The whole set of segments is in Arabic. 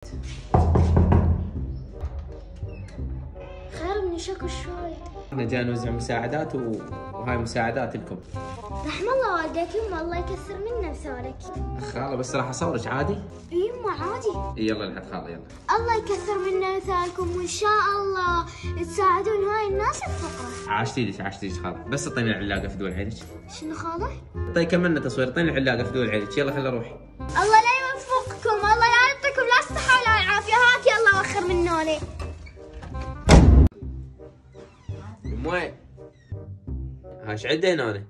خير من شكو شوي. احنا جاي نوزع مساعدات وهاي مساعدات لكم. رحم الله والديك يما، الله يكثر منا مثالك. خاله بس راح اصورك عادي؟ يما عادي. يلا نحط خاله يلا. الله يكثر منا مثالكم وان شاء الله تساعدون هاي الناس الفقراء. عاشتيلك خاله، بس اعطيني العلاقه في دول عينك. شنو خاله؟ طيب كملنا تصوير، اعطيني العلاقه في دول عينك، يلا خلينا نروح. الله لا يوفقكم، الله لا يعطيكم لا الصحة ولا العافية، هاك يلا وخر منوني. يماي هاي ايش عندي هنا انا؟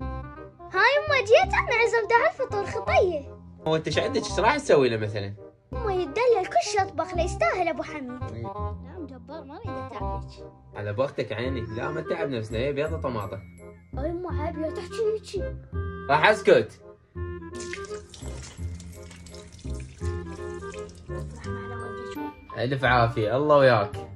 هاي يما جيت انا عزمت على الفطور خطية. هو انت ايش عندك؟ ايش راح تسوي له مثلا؟ يما يتدلل كل شي اطبخ له، يستاهل ابو حميد. نعم جبار ما اريد اتعبك. على بختك عيني، لا ما تتعب نفسنا، هي بيضة طماطة. يما عيب لا تحكي هيجي. راح اسكت. الف عافية، الله وياك.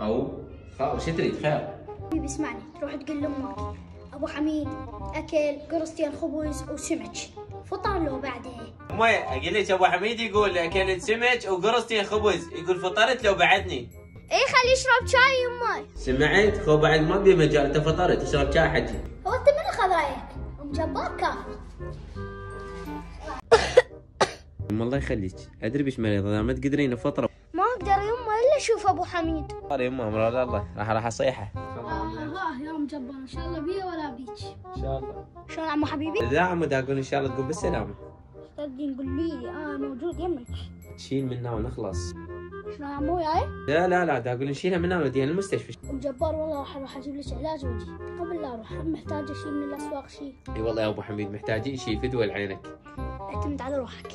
او خلاص شو تريد خير؟ حبيبي اسمعني، تروح تقول لامك ابو حميد اكل قرصتين خبز وسمك، فطر له بعدها. امي اقول لك ابو حميد يقول اكلت سمك وقرصتين خبز، يقول فطرت لو بعدني. اي خليه يشرب شاي يمي. سمعت؟ خو بعد ما بي مجال، انت فطرت تشرب شاي حجي. هو انت من اخذ رايك؟ ام جبار كافي. الله يخليك، ادري بيش مريض، اذا ما تقدرين فتره ما اقدر يمه الا اشوف ابو حميد. يما امر الله، راح اصيحه. يا ام جبار ان شاء الله بي ولا بيك. ان شاء الله. شلون عمو حبيبي؟ لا عمود اقول ان شاء الله تقول بالسلامه. تردين قولي انا موجود يمك. تشيل منا ونخلص. شلون عمو جاي؟ لا دا اقول نشيلها منا ونوديها المستشفى. ام جبار والله راح اجيب لك علاج وجي، قبل لا اروح محتاجه شيء من الاسواق شيء. اي والله يا ابو حميد محتاجين شيء في دول عينك. اعتمد على روحك.